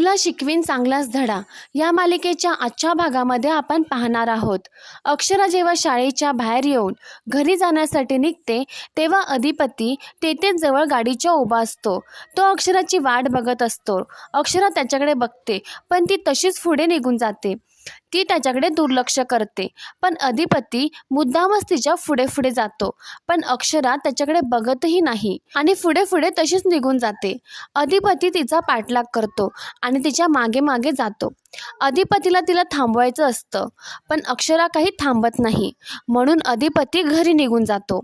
तुला शिकवीन चांगलाच धडा या मालिकेच्या आजच्या भागामध्ये आपण पाहणार आहोत. अक्षरा जेव्हा शाळेच्या बाहेर येऊन घरी जाण्यासाठी निघते तेव्हा अधिपती तेथेच जवळ गाडीच्या उभा असतो. तो अक्षराची वाट बघत असतो. अक्षरा त्याच्याकडे बघते पण ती तशीच पुढे निघून जाते. ती त्याच्याकडे दुर्लक्ष करते पण अधिपती मुद्दामच तिच्या पुढे पुढे जातो. पण अक्षरा त्याच्याकडे बघतही नाही आणि पुढे पुढे तशीच निघून जाते. अधिपती तिचा पाठलाग करतो आणि तिच्या मागे मागे जातो. अधिपतीला तिला थांबवायचं असतं पण अक्षरा काही थांबत नाही, म्हणून अधिपती घरी निघून जातो.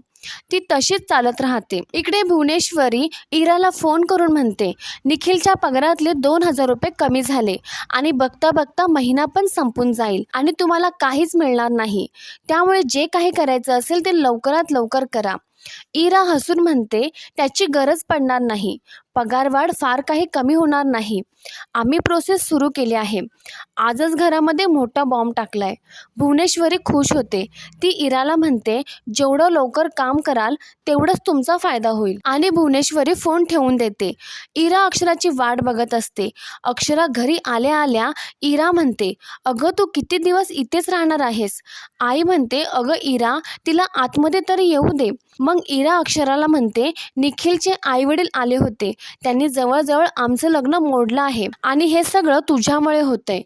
ती तशीच चालत राहते. इकडे भुवनेश्वरी इराला फोन करून म्हणते निखिलच्या पगारातले 2,000 रुपये कमी झाले आणि बघता बघता महिना पण संपून जाईल आणि तुम्हाला काहीच मिळणार नाही. त्यामुळे जे काही करायचं असेल ते लवकरात लवकर करा. इरा हसून म्हणते त्याची गरज पडणार नाही. पगारवाढ फार काही कमी होणार नाही. आम्ही प्रोसेस सुरू केली आहे. आजच घरामध्ये मोठा बॉम्ब टाकलाय. भुवनेश्वरी खुश होते. ती इराला म्हणते जेवढं लवकर काम कराल तेवढंच तुमचा फायदा होईल आणि भुवनेश्वरी फोन ठेवून देते. इरा अक्षराची वाट बघत असते. अक्षरा घरी आल्या आल्या इरा म्हणते अगं तू किती दिवस इथेच राहणार आहेस? आई म्हणते अगं इरा तिला आतमध्ये तरी येऊ दे. मग इरा अक्षराला म्हणते निखिलचे आईवडील आले होते. त्यांनी जवळजवळ आमचं लग्न मोडलं आहे आणि हे सगळं तुझ्यामुळे होतंय.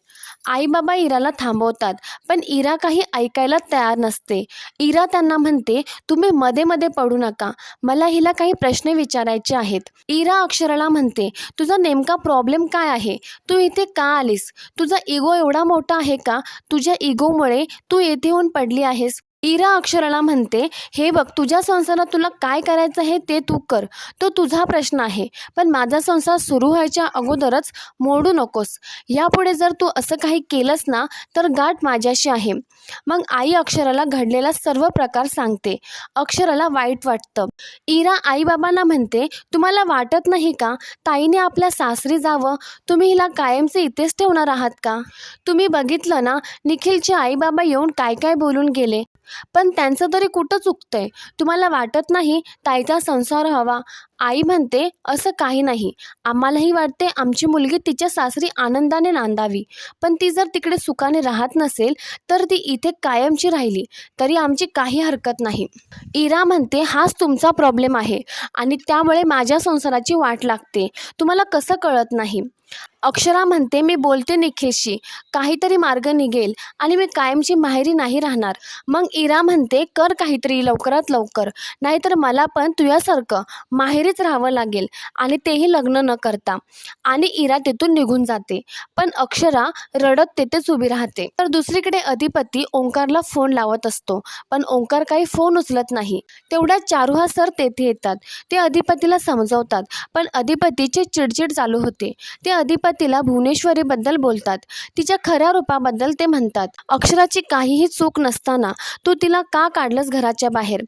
आई बाबा इराला थांबवतात पण इरा काही ऐकायला तयार नसते. इरा त्यांना म्हणते तुम्ही मध्ये मध्ये पडू नका, मला हिला काही प्रश्न विचारायचे आहेत. इरा अक्षराला म्हणते तुझा नेमका प्रॉब्लेम काय आहे? तू इथे का आलीस? तुझा इगो एवढा मोठा आहे का? तुझ्या इगोमुळे तू येथे येऊन पडली आहेस? इरा अक्षराला म्हणते हे बघ तुझ्या संसारात तुला काय करायचं आहे ते तू कर, तो तुझा प्रश्न आहे, पण माझा संसार सुरू व्हायच्या अगोदरच मोडू नकोस. यापुढे जर तू असं काही केलंस ना तर गाठ माझ्याशी आहे. मग आई अक्षराला घडलेला सर्व प्रकार सांगते. अक्षराला वाईट वाटतं. इरा आईबाबांना म्हणते तुम्हाला वाटत नाही का ताईने आपल्या सासरी जावं? तुम्ही हिला कायमचे इथेच ठेवणार आहात का? तुम्ही बघितलं ना निखिलचे आईबाबा येऊन काय काय बोलून गेले, पण त्यांचं तरी कुठं चुकतंय? तुम्हाला वाटत नाही ताईचा संसार हवा? आई म्हणते असं काही नाही, आम्हालाही वाटते आमची मुलगी तिच्या सासरी आनंदाने नांदावी, पण ती जर तिकडे सुखाने राहत नसेल तर ती इथे कायमची राहिली तरी आमची काही हरकत नाही. इरा म्हणते हाच तुमचा प्रॉब्लेम आहे आणि त्यामुळे माझ्या संसाराची वाट लागते. तुम्हाला कसं कळत नाही? अक्षरा म्हणते मी बोलते निखिलशी, काहीतरी मार्ग निघेल आणि मी कायमची माहेरी नाही राहणार. मग इरा म्हणते कर काहीतरी लवकरात लवकर, नाहीतर मला पण तुझ्यासारखं माहेरीच राहावं लागेल आणि तेही लग्न न करता. आणि इरा तिथून निघून जाते पण अक्षरा रडत तेथेच उभी राहते. तर दुसरीकडे अधिपती ओंकारला फोन लावत असतो पण ओंकार काही फोन उचलत नाही. तेवढ्यात चारुहा सर तेथे येतात. ते अधिपतीला समजवतात पण अधिपतीची चिडचिड चालू होते. ते अधिपतीला भुवनेश्वरीबद्दल बोलतात. तिच्या खऱ्या रूपाबद्दल ते म्हणतात अक्षराची काहीही चूक नसताना तू तिला का काढलंस घराच्या बाहेर?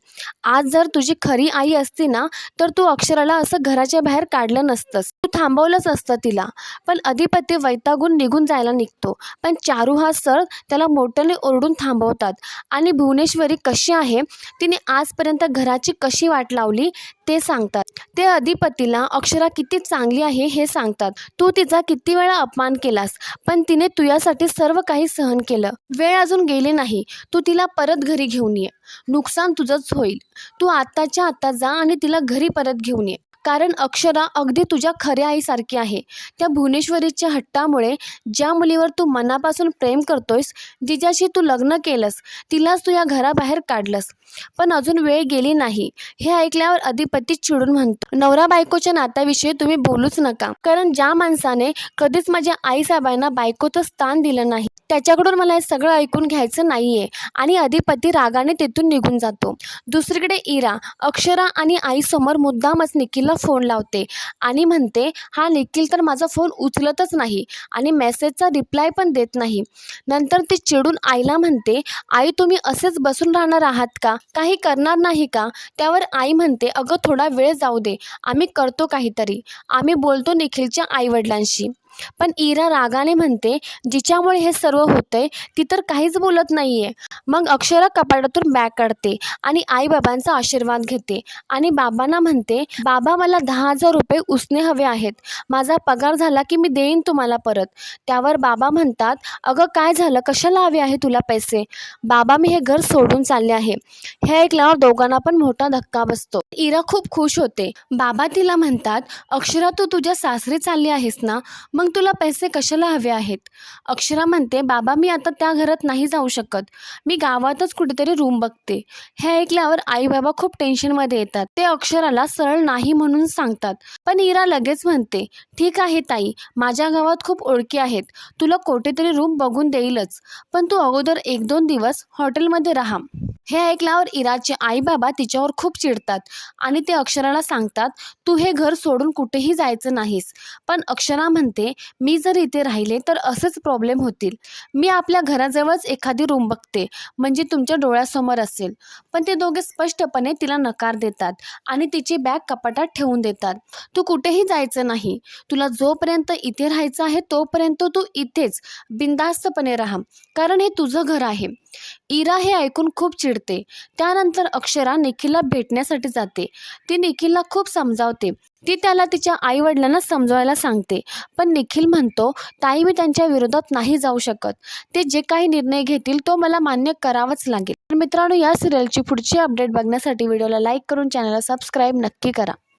आज जर तुझी खरी आई असती ना तर तू अक्षराला असं घराच्या बाहेर काढलं नसतंस, तू थांबवलंच असतं तिला. पण अधिपती वैतागून निघून जायला निघतो पण चारुहा सर त्याला मोठ्याने ओरडून थांबवतात आणि भुवनेश्वरी कशी आहे, तिने आजपर्यंत घराची कशी वाट लावली ते सांगतात. ते अधिपतीला अक्षरा किती चांगली आहे हे सांगतात. तू तिचा किती वेळा अपमान केलास पण तिने तुझ्यासाठी सर्व काही सहन केलं. वेळ अजून गेली नाही, तू तिला परत घरी घेऊन ये, नुकसान तुझंच होईल. तू आत्ताच्या आत्ता जा आणि तिला घरी परत घेऊन ये, कारण अक्षरा अगदी तुझ्या खऱ्या आईसारखी आहे. त्या भुवनेश्वरीच्या हट्टामुळे ज्या मुलीवर तू मनापासून प्रेम करतोयस, जिच्याशी तू लग्न केलंस, तिलाच तू या घराबाहेर काढलंस. पण अजून वेळ गेली नाही. हे ऐकल्यावर अधिपती चिडून म्हणतो नवरा बायकोच्या नात्याविषयी तुम्ही बोलूच नका, कारण ज्या माणसाने कधीच माझ्या आईसाहेबांना बायकोचं स्थान दिलं नाही त्याच्याकडून मला हे सगळं ऐकून घ्यायचं नाहीये. आणि अधिपती रागाने तिथून निघून जातो. दुसरीकडे इरा अक्षरा आणि आईसमोर मुद्दामच निखिलला फोन लावते आणि म्हणते हा निखिल तर माझा फोन उचलतच नाही आणि मेसेजचा रिप्लाय पण देत नाही. नंतर ती चिडून आईला म्हणते आई तुम्ही असेच बसून राहणार आहात का? काही करणार नाही का? त्यावर आई म्हणते अगं थोडा वेळ जाऊ दे, आम्ही करतो काहीतरी, आम्ही बोलतो निखिलच्या आईवडिलांशी. पण इरा रागाने म्हणते, जिच्यामुळे हे सर्व होतंय ती तर काहीच बोलत नाहीये. मग अक्षरा कपाटातून बॅग काढते आणि आईबाबांचा आशीर्वाद घेते आणि बाबांना म्हणते, बाबा मला 10,000 रुपये उसने हवे आहेत. माझा पगार झाला की मी देईन तुम्हाला परत. त्यावर बाबा म्हणतात, अगं काय झालं, कशाला हवे आहे तुला पैसे? बाबा मी हे घर सोडून चालले आहे. हे ऐकल्यावर दोघांना पण मोठा धक्का बसतो. इरा खूप खुश होते. बाबा तिला म्हणतात, अक्षरा तू तुझ्या सासरी चालली आहेस ना, मग तुला पैसे कशाला हवे आहेत? अक्षरा म्हणते, बाबा मी आता त्या घरात नाही जाऊ शकत, मी गावातच कुठेतरी रूम बघते. हे ऐकल्यावर आई बाबा खूप टेन्शनमध्ये येतात. ते अक्षराला सरळ नाही म्हणून सांगतात. पण इरा लगेच म्हणते, ठीक आहे ताई, माझ्या गावात खूप ओळखी आहेत, तुला कुठेतरी रूम बघून देईलच, पण तू अगोदर 1-2 दिवस हॉटेलमध्ये राहा. हे ऐकल्यावर इराचे आई बाबा तिच्यावर खूप चिडतात आणि ते अक्षराला सांगतात, तू हे घर सोडून कुठेही जायचं नाहीस. पण अक्षरा म्हणते, मी जर इथे राहिले तर असेच प्रॉब्लेम होतील. मी आपल्या घराजवळच एखादी रूम बघते, म्हणजे तुमच्या डोळ्यासमोर असेल. पण ते दोघे स्पष्टपणे तिला नकार देतात आणि तिची बॅग कपाटात ठेवून देतात. तू कुठेही जायचं नाही, तुला जोपर्यंत इथे राहायचं आहे तोपर्यंत तू इथेच बिनधास्तपणे राहा, कारण हे तुझं घर आहे. इरा हे ऐकून खूप चिडते. त्यानंतर अक्षरा निखिलला भेटण्यासाठी जाते. ती निखिलला खूप समजावते. ती त्याला तिच्या आईवडिलांना समजवायला सांगते. पण निखिल म्हणतो, ताई मी त्यांच्या विरोधात नाही जाऊ शकत, ते जे काही निर्णय घेतील तो मला मान्य करावाच लागेल. तर मित्रांनो, या सिरियलची पुढची अपडेट बघण्यासाठी व्हिडिओला लाईक करून चॅनलला सबस्क्राईब नक्की करा.